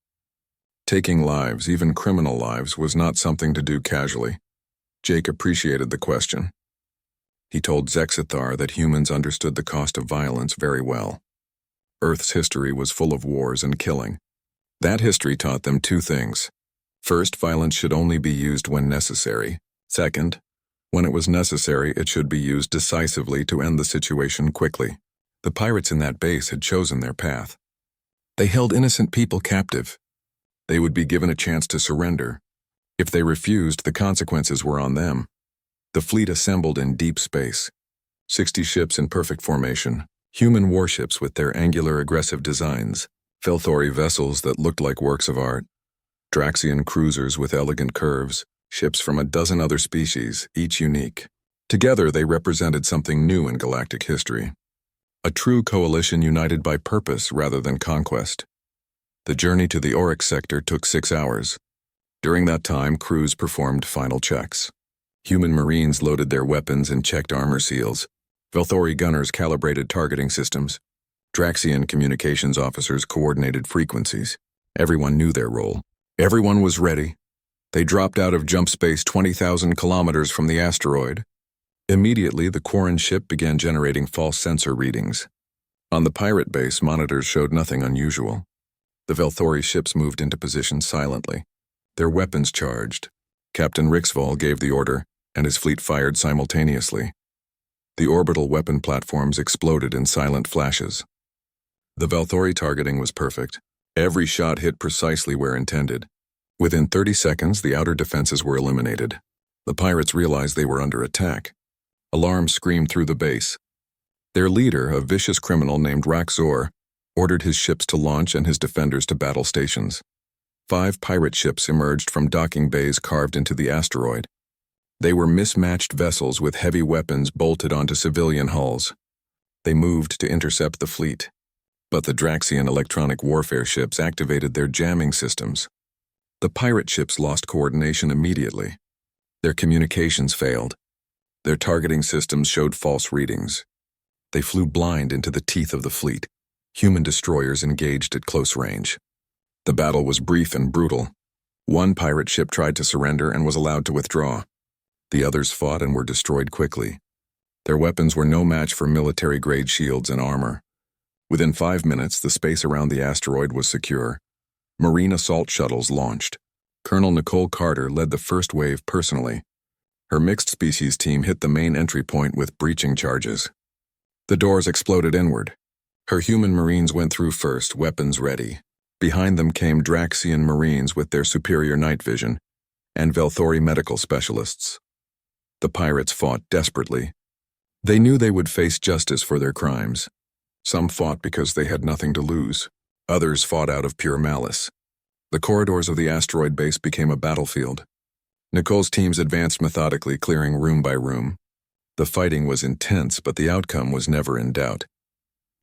Taking lives, even criminal lives, was not something to do casually. Jake appreciated the question. He told Zexthar that humans understood the cost of violence very well. Earth's history was full of wars and killing. That history taught them 2 things. First, violence should only be used when necessary. Second, When it was necessary, it should be used decisively to end the situation quickly. The pirates in that base had chosen their path. They held innocent people captive. They would be given a chance to surrender. If they refused, the consequences were on them. The fleet assembled in deep space. 60 ships in perfect formation, human warships with their angular aggressive designs, Velthori vessels that looked like works of art, Draxian cruisers with elegant curves, ships from a dozen other species, each unique. Together they represented something new in galactic history. A true coalition united by purpose rather than conquest. The journey to the Oryx sector took 6 hours. During that time, crews performed final checks. Human Marines loaded their weapons and checked armor seals. Velthori gunners calibrated targeting systems. Draxian communications officers coordinated frequencies. Everyone knew their role. Everyone was ready. They dropped out of jump space 20,000 kilometers from the asteroid. Immediately, the Quarren ship began generating false sensor readings. On the pirate base, monitors showed nothing unusual. The Velthori ships moved into position silently. Their weapons charged. Captain Rixval gave the order, and his fleet fired simultaneously. The orbital weapon platforms exploded in silent flashes. The Velthori targeting was perfect. Every shot hit precisely where intended. Within 30 seconds, the outer defenses were eliminated. The pirates realized they were under attack. Alarms screamed through the base. Their leader, a vicious criminal named Raxor, ordered his ships to launch and his defenders to battle stations. 5 pirate ships emerged from docking bays carved into the asteroid. They were mismatched vessels with heavy weapons bolted onto civilian hulls. They moved to intercept the fleet. But the Draxian electronic warfare ships activated their jamming systems. The pirate ships lost coordination immediately. Their communications failed. Their targeting systems showed false readings. They flew blind into the teeth of the fleet. Human destroyers engaged at close range. The battle was brief and brutal. One pirate ship tried to surrender and was allowed to withdraw. The others fought and were destroyed quickly. Their weapons were no match for military-grade shields and armor. Within 5 minutes, the space around the asteroid was secure. Marine assault shuttles launched. Colonel Nicole Carter led the first wave personally. Her mixed-species team hit the main entry point with breaching charges. The doors exploded inward. Her human Marines went through first, weapons ready. Behind them came Draxian Marines with their superior night vision, and Velthori medical specialists. The pirates fought desperately. They knew they would face justice for their crimes. Some fought because they had nothing to lose. Others fought out of pure malice. The corridors of the asteroid base became a battlefield. Nicole's teams advanced methodically, clearing room by room. The fighting was intense, but the outcome was never in doubt.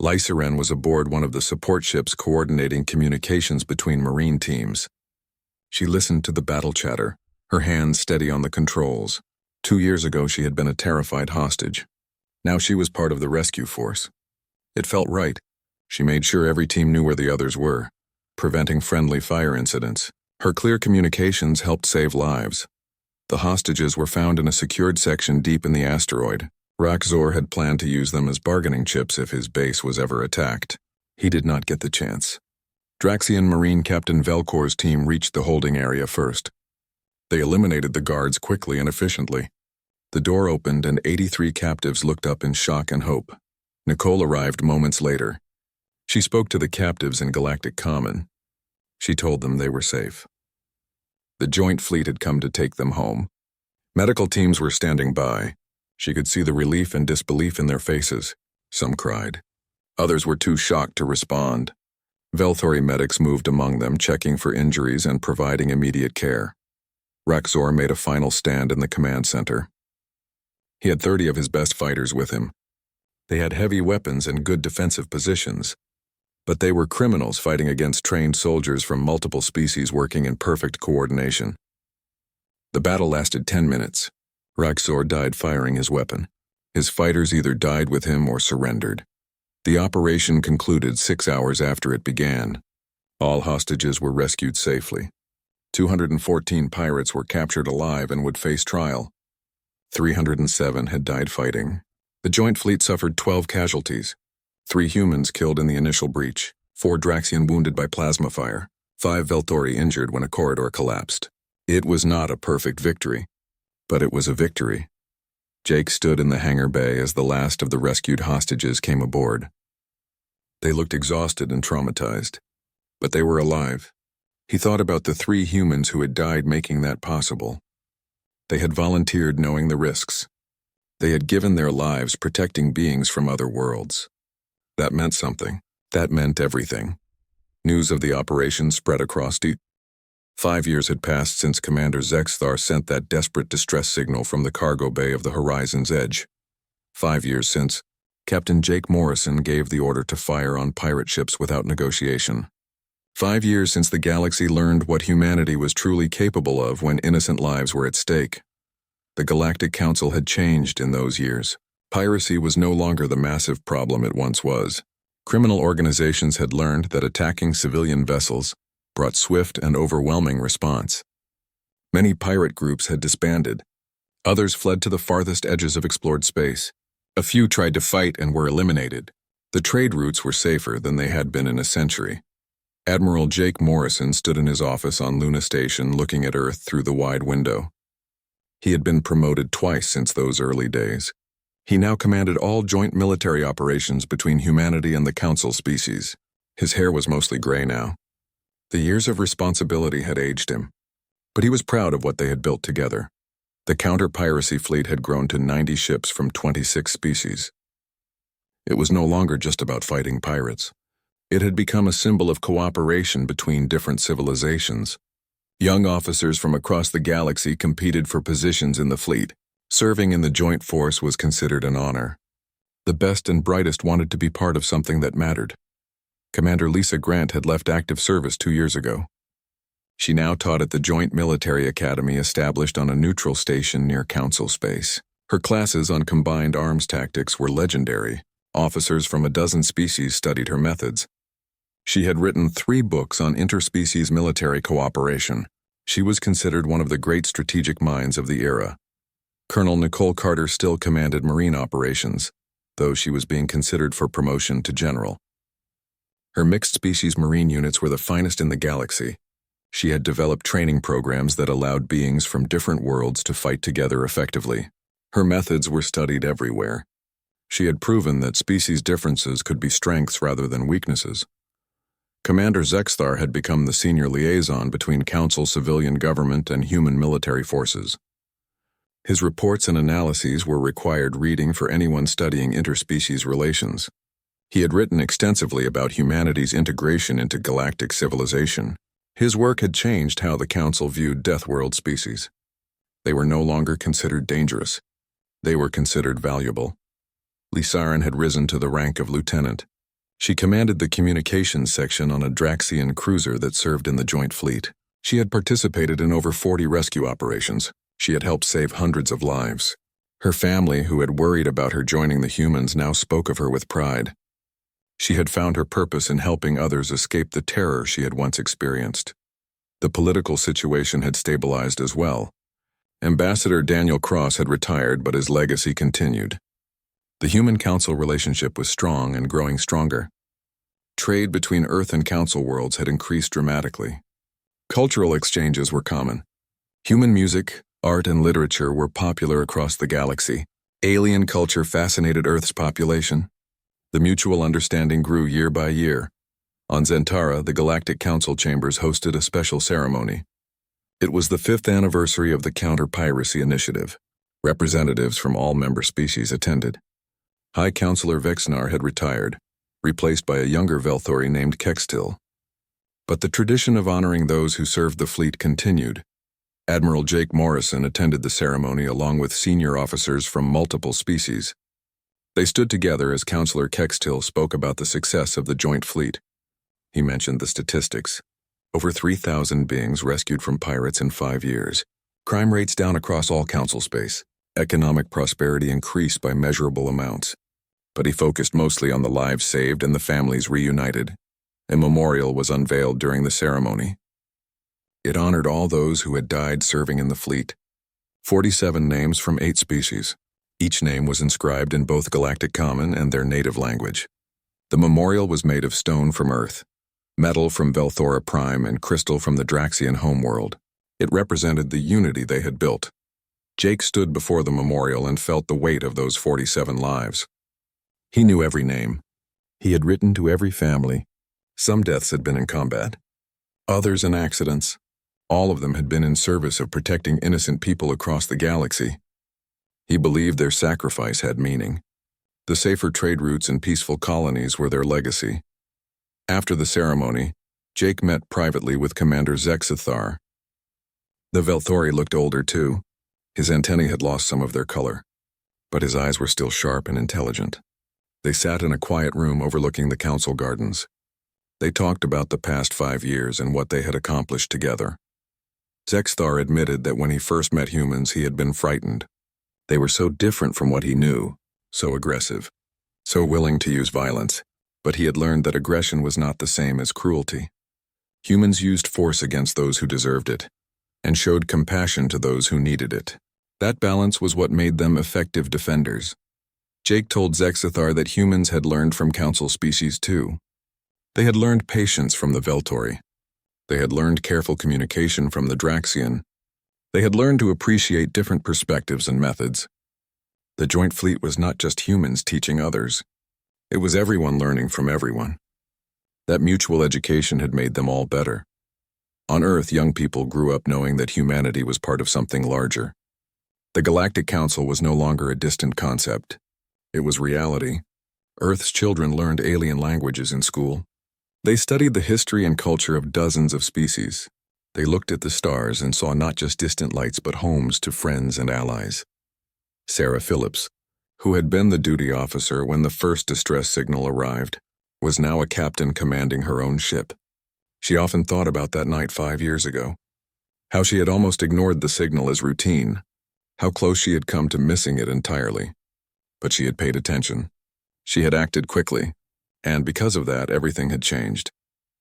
Lyceren was aboard one of the support ships coordinating communications between Marine teams. She listened to the battle chatter, her hands steady on the controls. 2 years ago, she had been a terrified hostage. Now she was part of the rescue force. It felt right. She made sure every team knew where the others were, preventing friendly fire incidents. Her clear communications helped save lives. The hostages were found in a secured section deep in the asteroid. Raxor had planned to use them as bargaining chips if his base was ever attacked. He did not get the chance. Draxian Marine Captain Velkor's team reached the holding area first. They eliminated the guards quickly and efficiently. The door opened and 83 captives looked up in shock and hope. Nicole arrived moments later. She spoke to the captives in Galactic Common. She told them they were safe. The joint fleet had come to take them home. Medical teams were standing by. She could see the relief and disbelief in their faces. Some cried. Others were too shocked to respond. Velthori medics moved among them, checking for injuries and providing immediate care. Raxor made a final stand in the command center. He had 30 of his best fighters with him. They had heavy weapons and good defensive positions, but they were criminals fighting against trained soldiers from multiple species working in perfect coordination. The battle lasted 10 minutes. Raxor died firing his weapon. His fighters either died with him or surrendered. The operation concluded 6 hours after it began. All hostages were rescued safely. 214 pirates were captured alive and would face trial. 307 had died fighting. The joint fleet suffered 12 casualties. 3 humans killed in the initial breach, 4 Draxian wounded by plasma fire, 5 Velthori injured when a corridor collapsed. It was not a perfect victory, but it was a victory. Jake stood in the hangar bay as the last of the rescued hostages came aboard. They looked exhausted and traumatized, but they were alive. He thought about the 3 humans who had died making that possible. They had volunteered knowing the risks. They had given their lives protecting beings from other worlds. That meant something. That meant everything. News of the operation spread across 5 years had passed since Commander Zexthar sent that desperate distress signal from the cargo bay of the Horizon's Edge. 5 years since, Captain Jake Morrison gave the order to fire on pirate ships without negotiation. 5 years since the galaxy learned what humanity was truly capable of when innocent lives were at stake. The Galactic Council had changed in those years. Piracy was no longer the massive problem it once was. Criminal organizations had learned that attacking civilian vessels brought swift and overwhelming response. Many pirate groups had disbanded. Others fled to the farthest edges of explored space. A few tried to fight and were eliminated. The trade routes were safer than they had been in a century. Admiral Jake Morrison stood in his office on Luna Station looking at Earth through the wide window. He had been promoted twice since those early days. He now commanded all joint military operations between humanity and the Council species. His hair was mostly gray now. The years of responsibility had aged him, but he was proud of what they had built together. The counter-piracy fleet had grown to 90 ships from 26 species. It was no longer just about fighting pirates. It had become a symbol of cooperation between different civilizations. Young officers from across the galaxy competed for positions in the fleet. Serving in the joint force was considered an honor. The best and brightest wanted to be part of something that mattered. Commander Lisa Grant had left active service 2 years ago. She now taught at the Joint Military Academy established on a neutral station near Council space. Her classes on combined arms tactics were legendary. Officers from a dozen species studied her methods. She had written 3 books on interspecies military cooperation. She was considered one of the great strategic minds of the era. Colonel Nicole Carter still commanded Marine operations, though she was being considered for promotion to general. Her mixed-species Marine units were the finest in the galaxy. She had developed training programs that allowed beings from different worlds to fight together effectively. Her methods were studied everywhere. She had proven that species differences could be strengths rather than weaknesses. Commander Zexthar had become the senior liaison between Council civilian government and human military forces. His reports and analyses were required reading for anyone studying interspecies relations. He had written extensively about humanity's integration into galactic civilization. His work had changed how the Council viewed Deathworld species. They were no longer considered dangerous. They were considered valuable. Lisarin had risen to the rank of lieutenant. She commanded the communications section on a Draxian cruiser that served in the joint fleet. She had participated in over 40 rescue operations. She had helped save hundreds of lives. Her family, who had worried about her joining the humans, now spoke of her with pride. She had found her purpose in helping others escape the terror she had once experienced. The political situation had stabilized as well. Ambassador Daniel Cross had retired, but his legacy continued. The Human-Council relationship was strong and growing stronger. Trade between Earth and Council worlds had increased dramatically. Cultural exchanges were common. Human music, art, and literature were popular across the galaxy. Alien culture fascinated Earth's population. The mutual understanding grew year by year. On Zentara, the Galactic Council chambers hosted a special ceremony. It was the 5th anniversary of the Counter-Piracy Initiative. Representatives from all member species attended. High Counselor Vexnar had retired, replaced by a younger Velthori named Kextil. But the tradition of honoring those who served the fleet continued. Admiral Jake Morrison attended the ceremony along with senior officers from multiple species. They stood together as Counselor Kextil spoke about the success of the joint fleet. He mentioned the statistics. Over 3,000 beings rescued from pirates in 5 years. Crime rates down across all Council space. Economic prosperity increased by measurable amounts. But he focused mostly on the lives saved and the families reunited. A memorial was unveiled during the ceremony. It honored all those who had died serving in the fleet. 47 names from 8 species. Each name was inscribed in both Galactic Common and their native language. The memorial was made of stone from Earth, metal from Velthora Prime, and crystal from the Draxian homeworld. It represented the unity they had built. Jake stood before the memorial and felt the weight of those 47 lives. He knew every name. He had written to every family. Some deaths had been in combat, others in accidents. All of them had been in service of protecting innocent people across the galaxy. He believed their sacrifice had meaning. The safer trade routes and peaceful colonies were their legacy. After the ceremony, Jake met privately with Commander Zexithar. The Velthori looked older too. His antennae had lost some of their color, but his eyes were still sharp and intelligent. They sat in a quiet room overlooking the council gardens. They talked about the past 5 years and what they had accomplished together. Zexthar admitted that when he first met humans, he had been frightened. They were so different from what he knew, so aggressive, so willing to use violence, but he had learned that aggression was not the same as cruelty. Humans used force against those who deserved it, and showed compassion to those who needed it. That balance was what made them effective defenders. Jake told Zexithar that humans had learned from council species too. They had learned patience from the Velthori. They had learned careful communication from the Draxian. They had learned to appreciate different perspectives and methods. The Joint Fleet was not just humans teaching others. It was everyone learning from everyone. That mutual education had made them all better. On Earth, young people grew up knowing that humanity was part of something larger. The Galactic Council was no longer a distant concept. It was reality. Earth's children learned alien languages in school. They studied the history and culture of dozens of species. They looked at the stars and saw not just distant lights but homes to friends and allies. Sarah Phillips, who had been the duty officer when the first distress signal arrived, was now a captain commanding her own ship. She often thought about that night 5 years ago. How she had almost ignored the signal as routine. How close she had come to missing it entirely. But she had paid attention. She had acted quickly. And because of that, everything had changed.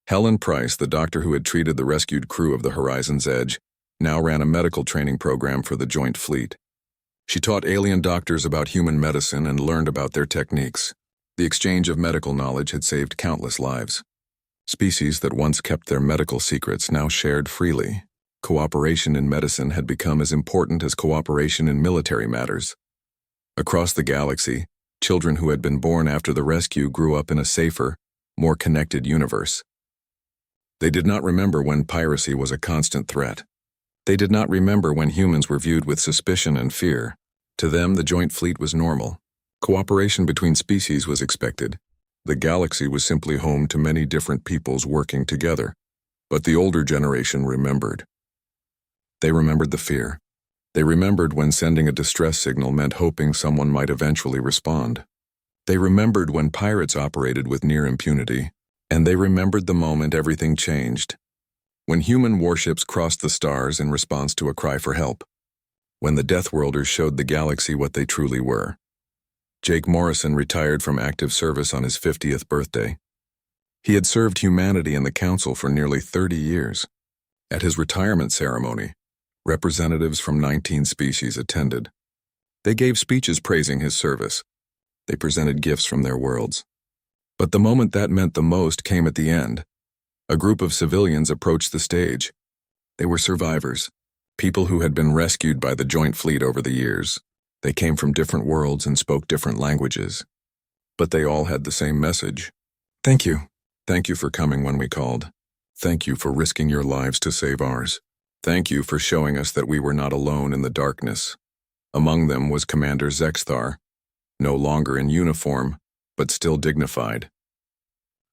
Helen Price, the doctor who had treated the rescued crew of the Horizon's Edge, now ran a medical training program for the Joint Fleet. She taught alien doctors about human medicine and learned about their techniques. The exchange of medical knowledge had saved countless lives. Species that once kept their medical secrets now shared freely. Cooperation in medicine had become as important as cooperation in military matters. Across the galaxy, children who had been born after the rescue grew up in a safer, more connected universe. They did not remember when piracy was a constant threat. They did not remember when humans were viewed with suspicion and fear. To them, the Joint Fleet was normal. Cooperation between species was expected. The galaxy was simply home to many different peoples working together. But the older generation remembered. They remembered the fear. They remembered when sending a distress signal meant hoping someone might eventually respond. They remembered when pirates operated with near impunity. And they remembered the moment everything changed. When human warships crossed the stars in response to a cry for help. When the Deathworlders showed the galaxy what they truly were. Jake Morrison retired from active service on his 50th birthday. He had served humanity in the Council for nearly 30 years. At his retirement ceremony, representatives from 19 species attended. They gave speeches praising his service. They presented gifts from their worlds. But the moment that meant the most came at the end. A group of civilians approached the stage. They were survivors, people who had been rescued by the Joint Fleet over the years. They came from different worlds and spoke different languages. But they all had the same message. Thank you. Thank you for coming when we called. Thank you for risking your lives to save ours. Thank you for showing us that we were not alone in the darkness. Among them was Commander Zexthar, no longer in uniform, but still dignified.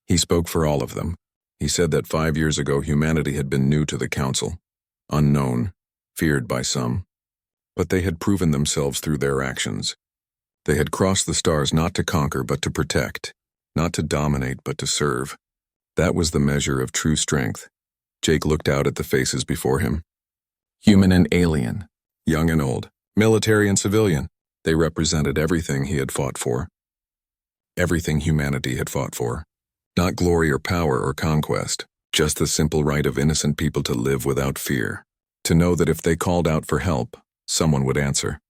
He spoke for all of them. He said that 5 years ago humanity had been new to the Council, unknown, feared by some. But they had proven themselves through their actions. They had crossed the stars not to conquer but to protect, not to dominate but to serve. That was the measure of true strength. Jake looked out at the faces before him. Human and alien, young and old, military and civilian. They represented everything he had fought for. Everything humanity had fought for. Not glory or power or conquest, just the simple right of innocent people to live without fear. To know that if they called out for help, someone would answer.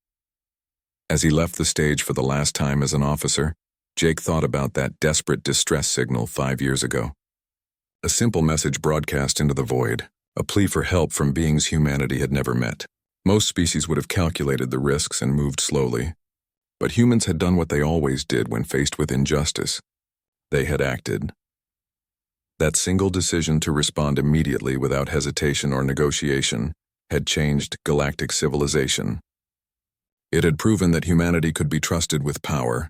As he left the stage for the last time as an officer, Jake thought about that desperate distress signal 5 years ago. A simple message broadcast into the void, a plea for help from beings humanity had never met. Most species would have calculated the risks and moved slowly. But humans had done what they always did when faced with injustice. They had acted. That single decision to respond immediately without hesitation or negotiation had changed galactic civilization. It had proven that humanity could be trusted with power,